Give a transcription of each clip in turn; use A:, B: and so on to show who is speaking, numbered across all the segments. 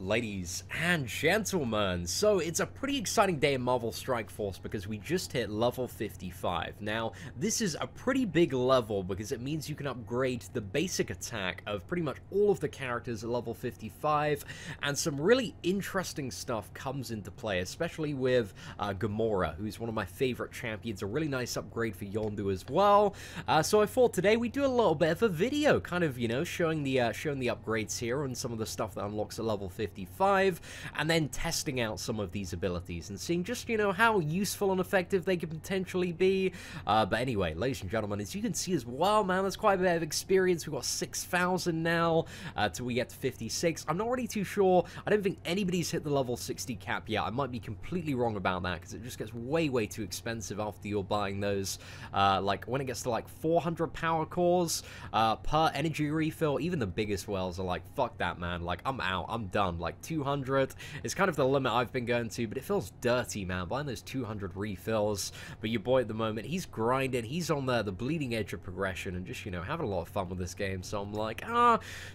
A: Ladies and gentlemen, so it's a pretty exciting day in Marvel Strike Force because we just hit level 55. Now, this is a pretty big level because it means you can upgrade the basic attack of pretty much all of the characters at level 55, and some really interesting stuff comes into play, especially with Gamora, who's one of my favorite champions. A really nice upgrade for Yondu as well. So I thought today we'd do a little bit of a video, kind of, you know, showing the upgrades here and some of the stuff that unlocks at level 55, and then testing out some of these abilities and seeing just, you know, how useful and effective they could potentially be. But anyway, ladies and gentlemen, as you can see as well, man, there's quite a bit of experience. We've got 6,000 now till we get to 56. I'm not really too sure. I don't think anybody's hit the level 60 cap yet. I might be completely wrong about that because it just gets way too expensive after you're buying those. Like when it gets to like 400 power cores per energy refill, even the biggest wells are like, fuck that, man. Like, I'm out. I'm done. Like 200 is kind of the limit I've been going to, but it feels dirty, man, buying those 200 refills. But your boy at the moment, he's grinding, he's on the bleeding edge of progression and just, you know, having a lot of fun with this game. So I'm like,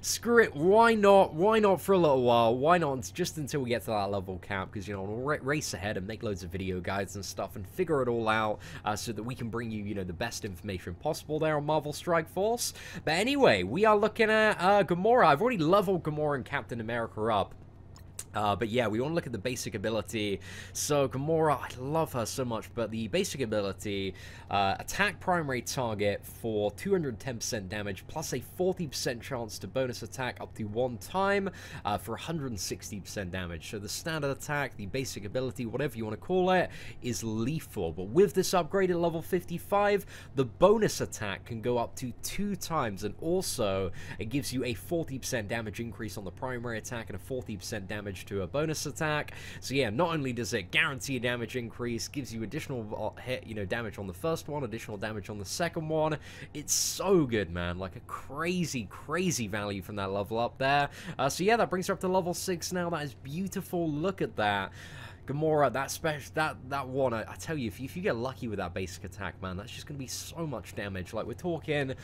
A: screw it, why not for a little while, why not just until we get to that level cap, because, you know, we'll race ahead and make loads of video guides and stuff and figure it all out so that we can bring you, you know, the best information possible there on Marvel Strike Force. But anyway, we are looking at Gamora. I've already leveled Gamora and Captain America up. But yeah, we want to look at the basic ability. So Gamora, I love her so much, but the basic ability, attack primary target for 210% damage, plus a 40% chance to bonus attack up to 1 time for 160% damage. So the standard attack, the basic ability, whatever you want to call it, is lethal. But with this upgrade at level 55, the bonus attack can go up to 2 times, and also it gives you a 40% damage increase on the primary attack and a 40% damage to a bonus attack. So yeah, not only does it guarantee a damage increase, gives you additional hit, you know, damage on the first one, additional damage on the second one. It's so good, man. Like a crazy value from that level up there. So yeah, that brings her up to level 6 now. That is beautiful. Look at that. Gamora, that one, I tell you, if you get lucky with that basic attack, man, that's just going to be so much damage. Like, we're talking,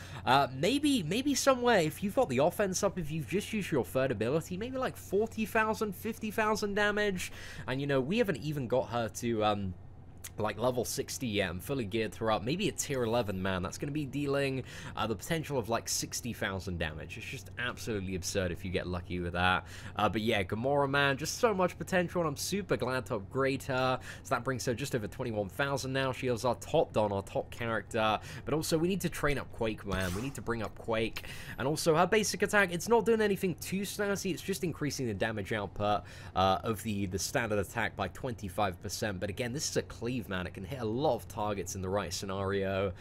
A: maybe somewhere, if you've got the offense up, if you've just used your third ability, maybe like 40,000, 50,000 damage. And, you know, we haven't even got her to, like level 60 yet. I'm fully geared her up. Maybe a tier 11, man. That's going to be dealing the potential of like 60,000 damage. It's just absolutely absurd if you get lucky with that. But yeah, Gamora, man, just so much potential, and I'm super glad to upgrade her. So that brings her just over 21,000 now. She is our top don, our top character. But also, we need to train up Quake, man. We need to bring up Quake. And also, her basic attack, it's not doing anything too snazzy. It's just increasing the damage output of the standard attack by 25%. But again, this is a cleave, man. It can hit a lot of targets in the right scenario,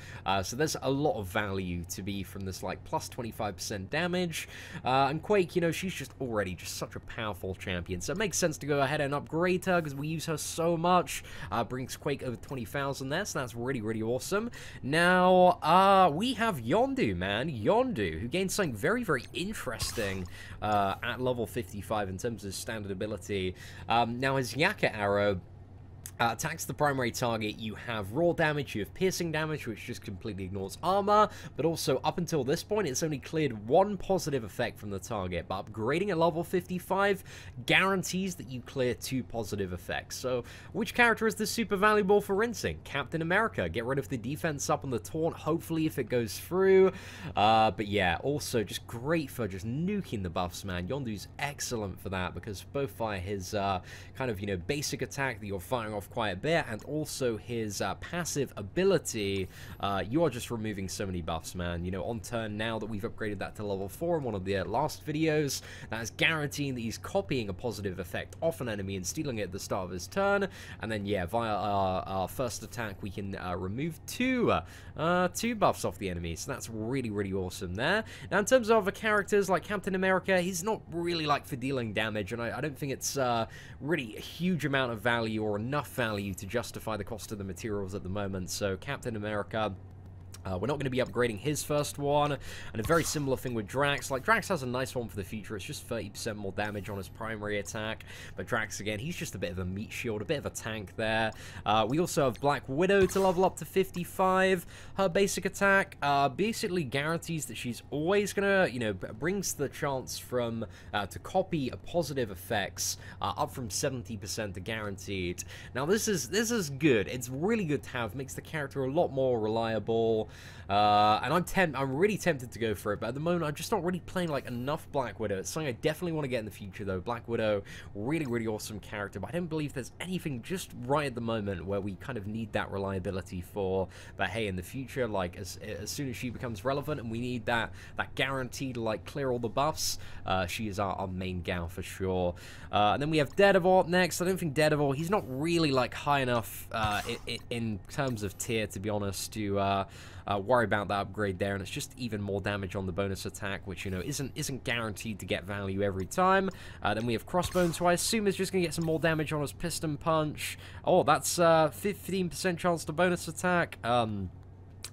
A: so there's a lot of value to be from this, like, plus 25% damage, and Quake, you know, she's just already just such a powerful champion, so it makes sense to go ahead and upgrade her, because we use her so much. Brings Quake over 20,000 there, so that's really awesome. Now, we have Yondu, man, Yondu, who gains something very interesting at level 55 in terms of standard ability. Now, his Yaka arrow attacks the primary target. You have raw damage, you have piercing damage, which just completely ignores armor, but also up until this point, it's only cleared 1 positive effect from the target, but upgrading at level 55 guarantees that you clear 2 positive effects. So, which character is this super valuable for rinsing? Captain America. Get rid of the defense up on the taunt, hopefully, if it goes through. But yeah, also just great for just nuking the buffs, man. Yondu's excellent for that, because both via his kind of, you know, basic attack that you're firing off quite a bit, and also his passive ability, you are just removing so many buffs, man. You know, on turn, now that we've upgraded that to level 4 in one of the last videos, that is guaranteeing that he's copying a positive effect off an enemy and stealing it at the start of his turn, and then, yeah, via our first attack, we can remove two buffs off the enemy, so that's really awesome there. Now, in terms of other characters, like Captain America, he's not really, like, for dealing damage, and I don't think it's really a huge amount of value or enough value to justify the cost of the materials at the moment. So Captain America, We're not going to be upgrading his first one, and a very similar thing with Drax. Like, Drax has a nice one for the future. It's just 30% more damage on his primary attack, but Drax, again, he's just a bit of a meat shield, a bit of a tank there. We also have Black Widow to level up to 55. Her basic attack basically guarantees that she's always going to, you know, brings the chance from to copy positive effects up from 70% to guaranteed. Now, this is good. It's really good to have. Makes the character a lot more reliable. And I'm really tempted to go for it, but at the moment I'm just not really playing like enough Black Widow. It's something I definitely want to get in the future though. Black Widow, really, really awesome character, but I don't believe there's anything just right at the moment where we kind of need that reliability for. But hey, in the future, like as soon as she becomes relevant and we need that guarantee to like clear all the buffs, she is our main gal for sure. And then we have Daredevil up next. I don't think Daredevil, he's not really like high enough in terms of tier, to be honest, to worry about that upgrade there, and it's just even more damage on the bonus attack, which, you know, isn't guaranteed to get value every time. Then we have Crossbones, who I assume is just going to get some more damage on his Piston Punch. Oh, that's 15% chance to bonus attack.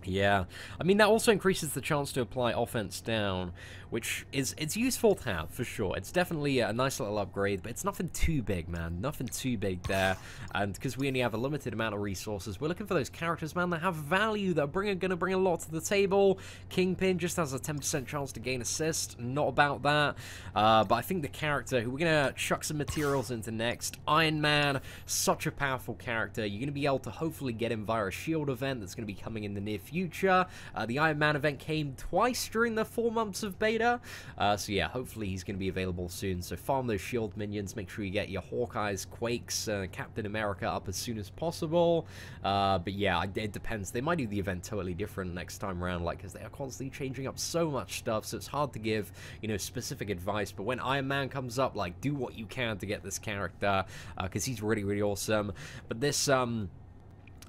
A: Yeah, I mean, that also increases the chance to apply offense down, which it's useful to have, for sure. It's definitely a nice little upgrade, but it's nothing too big, man. Nothing too big there. And because we only have a limited amount of resources, we're looking for those characters, man, that have value, that are going to bring a lot to the table. Kingpin just has a 10% chance to gain assist. Not about that. But I think the character who we're going to chuck some materials into next, Iron Man, such a powerful character. You're going to be able to hopefully get him via a shield event that's going to be coming in the near future. The Iron Man event came twice during the 4 months of beta. So yeah, hopefully he's going to be available soon. So farm those shield minions, make sure you get your Hawkeyes, Quakes, Captain America up as soon as possible. But yeah, it depends. They might do the event totally different next time around, like, because they are constantly changing up so much stuff, so it's hard to give, you know, specific advice. But when Iron Man comes up, like, do what you can to get this character, because he's really, really awesome. But this,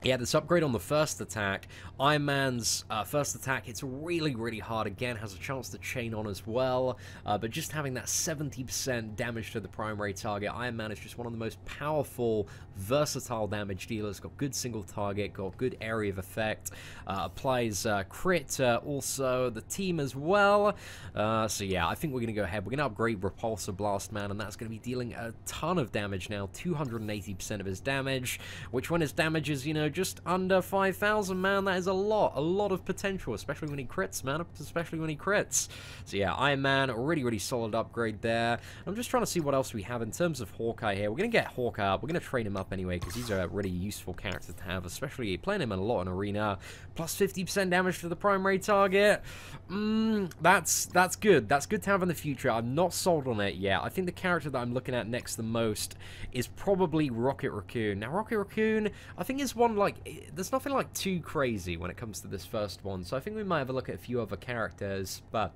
A: yeah, this upgrade on the first attack, Iron Man's first attack, it's really, really hard. Again, has a chance to chain on as well. But just having that 70% damage to the primary target, Iron Man is just one of the most powerful, versatile damage dealers. Got good single target, got good area of effect. Applies crit also, the team as well. So yeah, I think we're going to go ahead. We're going to upgrade Repulsor Blast Man, and that's going to be dealing a ton of damage now. 280% of his damage, which when his damage is, you know, just under 5,000, man, that is a lot of potential, especially when he crits, man, especially when he crits. So yeah, Iron Man, a really, really solid upgrade there. I'm just trying to see what else we have in terms of Hawkeye here. We're going to get Hawkeye up. We're going to train him up anyway, because he's a really useful character to have, especially playing him a lot in Arena. Plus 50% damage to the primary target. That's good. That's good to have in the future. I'm not sold on it yet. I think the character that I'm looking at next the most is probably Rocket Raccoon. Now, Rocket Raccoon, I think is one, like, there's nothing, like, too crazy when it comes to this first one, so I think we might have a look at a few other characters, but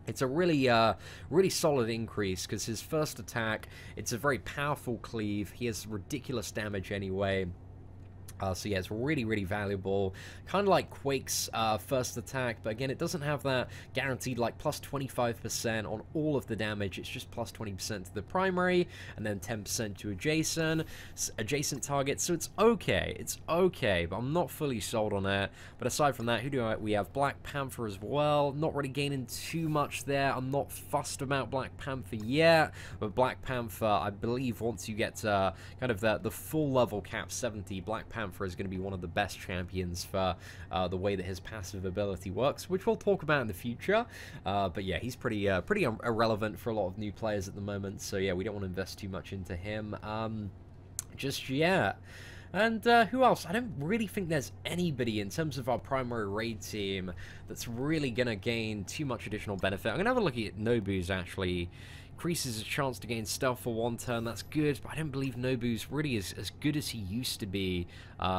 A: it's a really, really solid increase, because his first attack, it's a very powerful cleave. He has ridiculous damage anyway. So yeah, it's really, really valuable. Kind of like Quake's first attack, but again, it doesn't have that guaranteed like plus 25% on all of the damage. It's just plus 20% to the primary, and then 10% to adjacent targets. So it's okay, but I'm not fully sold on it. But aside from that, we have Black Panther as well. Not really gaining too much there. I'm not fussed about Black Panther yet, but Black Panther, I believe once you get to kind of the full level cap 70, Black Panther is going to be one of the best champions for the way that his passive ability works, which we'll talk about in the future. But yeah, he's pretty irrelevant for a lot of new players at the moment, so yeah, we don't want to invest too much into him just yet. And who else? I don't really think there's anybody in terms of our primary raid team that's really going to gain too much additional benefit. I'm going to have a look at Nobu's, actually. Increases his chance to gain stealth for 1 turn. That's good, but I don't believe Nobu's really as good as he used to be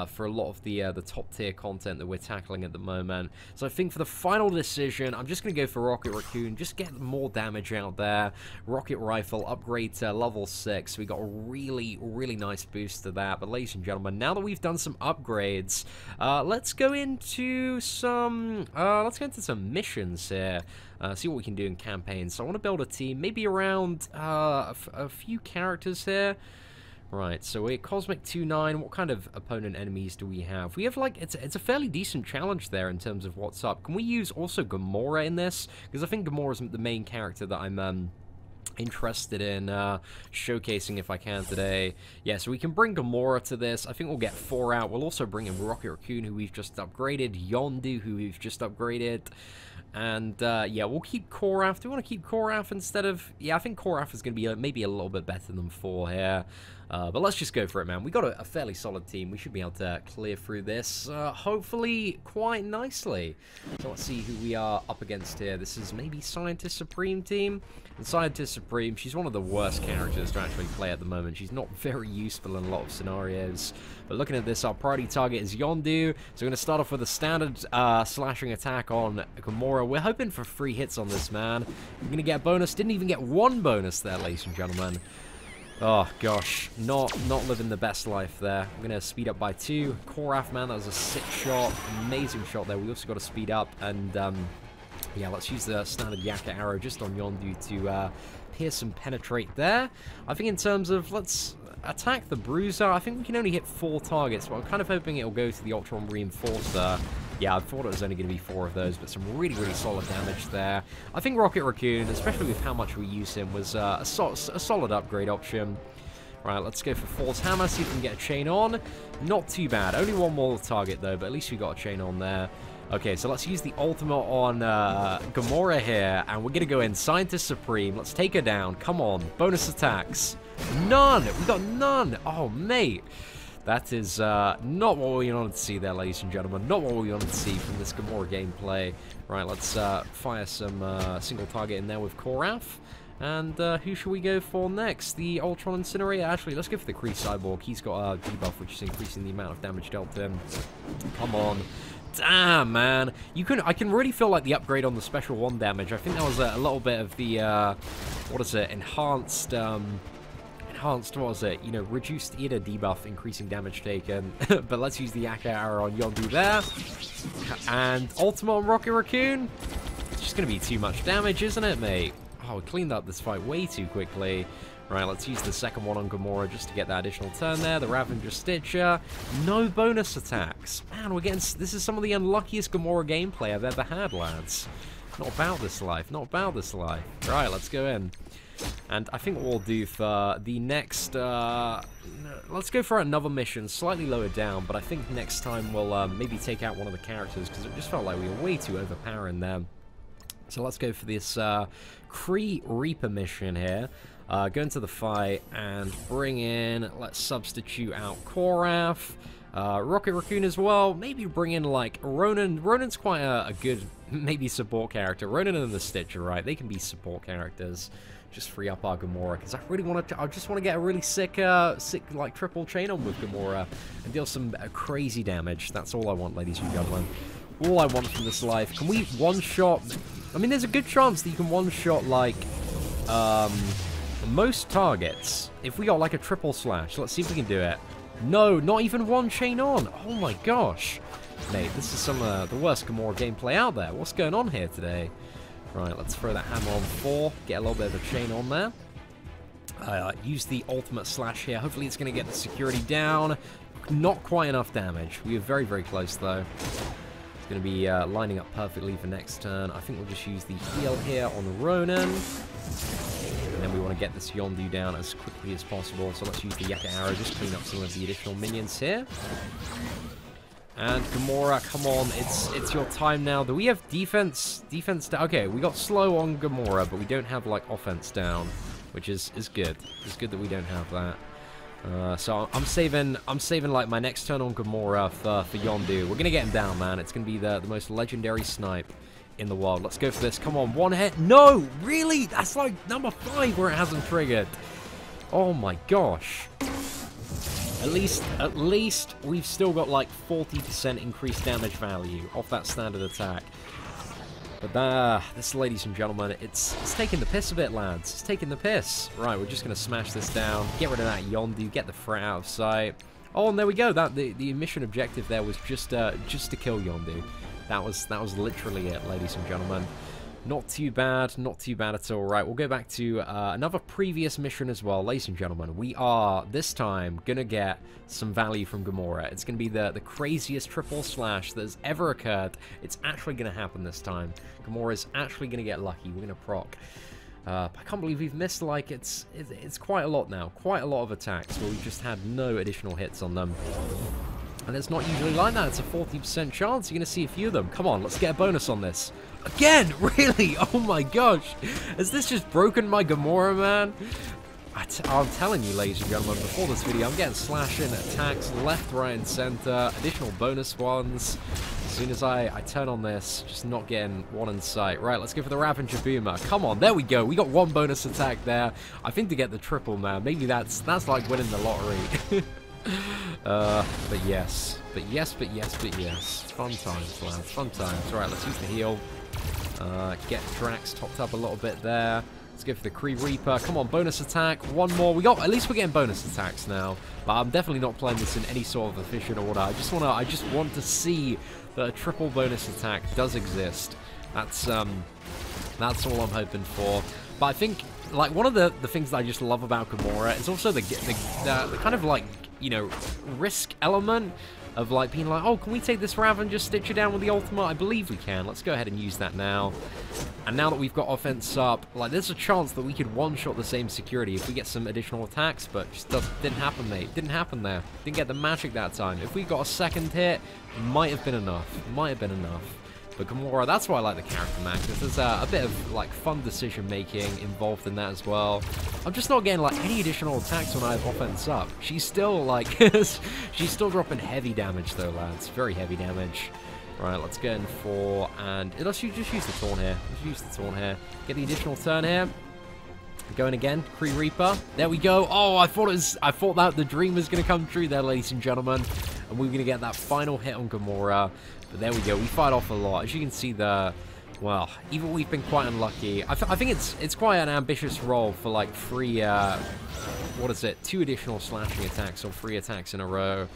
A: for a lot of the top tier content that we're tackling at the moment. So I think for the final decision, I'm just going to go for Rocket Raccoon. Just get more damage out there. Rocket Rifle, upgrade to level 6. We got a really, really nice boost to that. But ladies and gentlemen, now that we've done some upgrades, let's go into some missions here. See what we can do in campaigns. So I want to build a team, maybe around a few characters here. Right, so we're Cosmic 2-9. What kind of opponent enemies do we have? We have, like, it's a fairly decent challenge there in terms of what's up. Can we use also Gamora in this? Because I think Gamora's the main character that I'm interested in showcasing if I can today. Yeah, so we can bring Gamora to this. I think we'll get 4 out. We'll also bring in Rocket Raccoon, who we've just upgraded. Yondu, who we've just upgraded. And, yeah, we'll keep Korath. Do we want to keep Korath instead of... Yeah, I think Korath is going to be maybe a little bit better than 4 here. But let's just go for it, man. We got a fairly solid team. We should be able to clear through this, hopefully, quite nicely. So let's see who we are up against here. This is maybe Scientist Supreme team. And Scientist Supreme, she's one of the worst characters to actually play at the moment. She's not very useful in a lot of scenarios. But looking at this, our priority target is Yondu. So we're going to start off with a standard slashing attack on Gamora. We're hoping for 3 hits on this, man. We're going to get a bonus. Didn't even get 1 bonus there, ladies and gentlemen. Oh, gosh. Not living the best life there. I'm going to speed up by 2. Korath, man, that was a sick shot. Amazing shot there. We also got to speed up. And, yeah, let's use the standard Yaka arrow just on Yondu to pierce and penetrate there. I think in terms of, let's attack the Bruiser. I think we can only hit 4 targets, but I'm kind of hoping it'll go to the Ultron Reinforcer. Yeah, I thought it was only going to be 4 of those, but some really, really solid damage there. I think Rocket Raccoon, especially with how much we use him, was a solid upgrade option. Right, let's go for Force Hammer, see if we can get a chain on. Not too bad. Only 1 more target, though, but at least we got a chain on there. Okay, so let's use the ultimate on Gamora here, and we're going to go in Scientist Supreme. Let's take her down. Come on. Bonus attacks. None. We got none. Oh, mate. That is not what we wanted to see there, ladies and gentlemen. Not what we wanted to see from this Gamora gameplay. Right, let's fire some single target in there with Korath. And who should we go for next? The Ultron Incinerator? Actually, let's go for the Kree Cyborg. He's got a debuff, which is increasing the amount of damage dealt to him. Come on. Damn, man. I can really feel like the upgrade on the special 1 damage. I think that was a little bit of the, what is it, enhanced, what was it? You know, reduced Ida debuff, increasing damage taken. But let's use the Yaka arrow on Yondu there. And ultimate on Rocket Raccoon. It's just going to be too much damage, isn't it, mate? Oh, we cleaned up this fight way too quickly. Right, let's use the second one on Gamora just to get that additional turn there. The Ravager Stitcher. No bonus attacks. Man, we're getting... This is some of the unluckiest Gamora gameplay I've ever had, lads. Not about this life. Not about this life. Right, let's go in. And I think what we'll do for the next... let's go for another mission, slightly lower down, but I think next time we'll maybe take out one of the characters, because it just felt like we were way too overpowering them. So let's go for this Kree Reaper mission here. Go into the fight and bring in, let's substitute out Korath, Rocket Raccoon as well. Maybe bring in, like, Ronan. Ronan's quite a good, maybe, support character. Ronan and the Stitcher, right? They can be support characters. Just free up our Gamora, because I really want to, I just want to get a really sick, like, triple chain on with Gamora and deal some crazy damage. That's all I want, ladies and gentlemen. All I want from this life. Can we one-shot... I mean, there's a good chance that you can one-shot, like, most targets. If we got, like, a triple slash. Let's see if we can do it. No, not even 1 chain on. Oh, my gosh. Mate, this is some of the worst Gamora gameplay out there. What's going on here today? Right, let's throw that hammer on 4. Get a little bit of a chain on there. Use the ultimate slash here. Hopefully it's going to get the security down. Not quite enough damage. We are very, very close, though. Going to be lining up perfectly for next turn. I think we'll just use the heal here on Ronan. And then we want to get this Yondu down as quickly as possible. So let's use the Yaka arrow, just clean up some of the additional minions here. And Gamora, come on, it's your time now. Do we have defense down? Okay, we got slow on Gamora, but we don't have, like, offense down, which is good. It's good that we don't have that. So I'm saving like my next turn on Gamora for Yondu. We're gonna get him down, man. It's gonna be the most legendary snipe in the world. Let's go for this. Come on, 1 hit. No, really? That's like number 5 where it hasn't triggered. Oh my gosh. At least we've still got like 40% increased damage value off that standard attack. But this, ladies and gentlemen, it's taking the piss a bit, lads. It's taking the piss. Right, we're just going to smash this down, get rid of that Yondu, get the threat out of sight. Oh, and there we go. The mission objective there was just to kill Yondu. That was literally it, ladies and gentlemen. Not too bad at all. Right, we'll go back to another previous mission as well. Ladies and gentlemen, we are, this time, gonna get some value from Gamora. It's gonna be the craziest triple slash that has ever occurred. It's actually gonna happen this time. Gamora's actually gonna get lucky. We're gonna proc. I can't believe we've missed, like, it's quite a lot now. Quite a lot of attacks where we've just had no additional hits on them. And it's not usually like that. It's a 40% chance. You're going to see a few of them. Come on, let's get a bonus on this. Again? Really? Oh my gosh. Has this just broken my Gamora, man? I'm telling you, ladies and gentlemen, before this video, I'm getting slashing attacks left, right, and center. Additional bonus ones. As soon as I turn on this, just not getting one in sight. Right, let's go for the Ravager Boomer. Come on, there we go. We got one bonus attack there. I think to get the triple, man. Maybe that's like winning the lottery. But yes. Fun times, lads. Fun times. Right, let's use the heal. Get Drax topped up a little bit there. Let's go for the Kree Reaper. Come on, bonus attack. One more. At least we're getting bonus attacks now. But I'm definitely not playing this in any sort of efficient order. I just want to see that a triple bonus attack does exist. That's all I'm hoping for. But I think, like, one of the things that I just love about Gamora is also the kind of, like, you know, risk element of, like, being like, oh, can we take this Rav and just stitch it down with the ultimate? I believe we can. Let's go ahead and use that now. And now that we've got offense up, like, there's a chance that we could one-shot the same security if we get some additional attacks, but just didn't happen, mate. Didn't happen there. Didn't get the magic that time. If we got a second hit, might have been enough. Might have been enough. But Gamora, that's why I like the character, man, because there's a bit of, like, fun decision-making involved in that as well. I'm just not getting, like, any additional attacks when I have offense up. She's still, like, she's still dropping heavy damage, though, lads. Very heavy damage. Right, let's go in for, and let's just use the Taunt here. Let's use the Taunt here. Get the additional turn here. Going again, Kree Reaper. There we go. Oh, I thought that the dream was going to come true there, ladies and gentlemen. And we were going to get that final hit on Gamora. But there we go. We fight off a lot. As you can see, well, even we've been quite unlucky. I think it's quite an ambitious role for, like, free, what is it? 2 additional slashing attacks or 3 attacks in a row.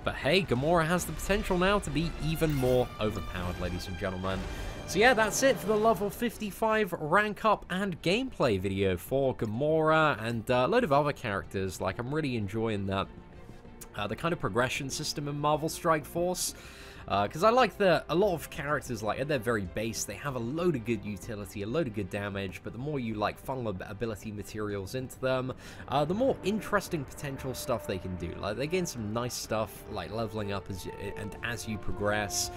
A: But hey, Gamora has the potential now to be even more overpowered, ladies and gentlemen. So yeah, that's it for the level 55 rank up and gameplay video for Gamora and a load of other characters. Like, I'm really enjoying that. The kind of progression system in Marvel Strike Force. Because I like a lot of characters, like, at their very base, they have a load of good utility, a load of good damage, but the more you, like, funnel ability materials into them, the more interesting potential stuff they can do. Like, they gain some nice stuff, like, leveling up as you progress.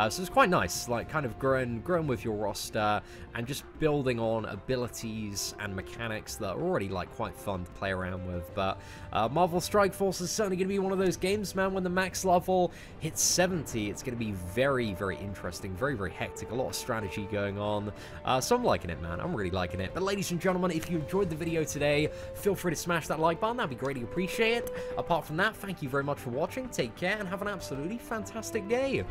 A: So it's quite nice, like, kind of growing with your roster and just building on abilities and mechanics that are already, like, quite fun to play around with. But Marvel Strike Force is certainly going to be one of those games, man, when the max level hits 70. It's going to be very, very interesting, very, very hectic, a lot of strategy going on. So I'm liking it, man. I'm really liking it. But ladies and gentlemen, if you enjoyed the video today, feel free to smash that like button. That'd be greatly appreciated. Apart from that, thank you very much for watching. Take care and have an absolutely fantastic day.